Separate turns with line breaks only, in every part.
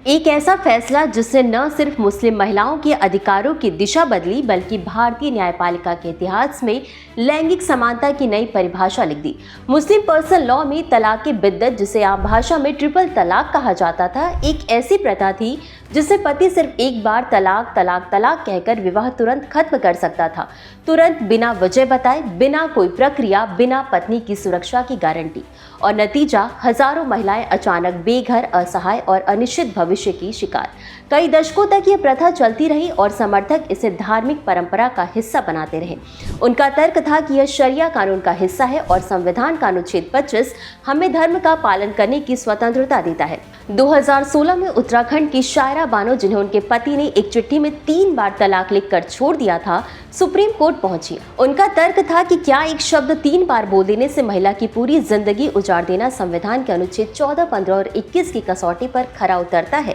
एक ऐसा फैसला जिसने न सिर्फ मुस्लिम महिलाओं के अधिकारों की दिशा बदली बल्कि भारतीय न्यायपालिका के इतिहास में लैंगिक समानता की नई परिभाषा लिख दी। मुस्लिम पर्सनल लॉ में तलाक की बिद्दत, जिसे आम भाषा में ट्रिपल तलाक कहा जाता था, एक ऐसी प्रथा थी जिससे पति सिर्फ एक बार तलाक तलाक तलाक कहकर विवाह तुरंत खत्म कर सकता था, तुरंत, बिना वजह बताए, बिना कोई प्रक्रिया, बिना पत्नी की सुरक्षा की गारंटी। और नतीजा, हजारों महिलाएं अचानक बेघर, असहाय और अनिश्चित भविष्य की शिकार। कई दशकों तक यह प्रथा चलती रही और समर्थक इसे धार्मिक परंपरा का हिस्सा बनाते रहे। उनका तर्क था कि यह शरिया कानून का हिस्सा है और संविधान का अनुच्छेद 25 हमें धर्म का पालन करने की स्वतंत्रता देता है। 2016 में उत्तराखंड की शायरा बानो, जिन्हें उनके पति ने एक चिट्ठी में 3 बार तलाक लिखकर छोड़ दिया था, सुप्रीम कोर्ट पहुंची। उनका तर्क था कि क्या एक शब्द 3 बार बोल देने से महिला की पूरी जिंदगी उजाड़ देना संविधान के अनुच्छेद 14, 15 और 21 की कसौटी पर खरा उतरता है।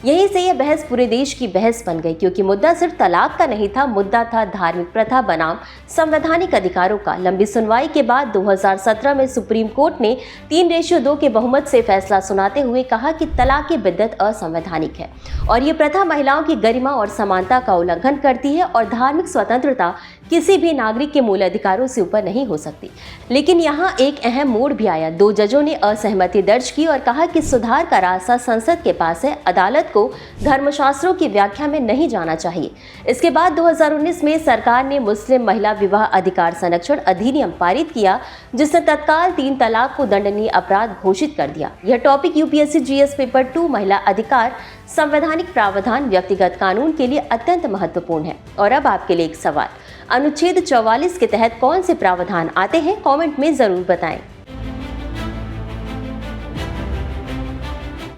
यहीं से यह बहस पूरे देश की बहस बन गई, क्योंकि मुद्दा सिर्फ तलाक का नहीं था, मुद्दा था धार्मिक प्रथा बनाम संवैधानिक अधिकारों का। लंबी सुनवाई के बाद 2017 में सुप्रीम कोर्ट ने 3:2 के बहुमत से फैसला सुनाते हुए कहा कि तलाक की बिद्दत असंवैधानिक है और ये प्रथा महिलाओं की गरिमा और समानता का उल्लंघन करती है और धार्मिक स्वतंत्रता किसी भी नागरिक के मूल अधिकारों से ऊपर नहीं हो सकती। लेकिन यहाँ एक अहम मोड़ भी आया। 2 जजों ने असहमति दर्ज की और कहा कि सुधार का रास्ता संसद के पास है, अदालत को धर्मशास्त्रों की व्याख्या में नहीं जाना चाहिए। इसके बाद 2019 में सरकार ने मुस्लिम महिला विवाह अधिकार संरक्षण अधिनियम पारित किया, जिसने तत्काल 3 तलाक को दंडनीय अपराध घोषित कर दिया। यह टॉपिक यूपीएससी जीएस पेपर 2 महिला अधिकार संवैधानिक प्रावधान व्यक्तिगत कानून के लिए अत्यंत महत्वपूर्ण है। और अब आपके लिए एक सवाल, अनुच्छेद 44 के तहत कौन से प्रावधान आते हैं? कमेंट में जरूर बताएं।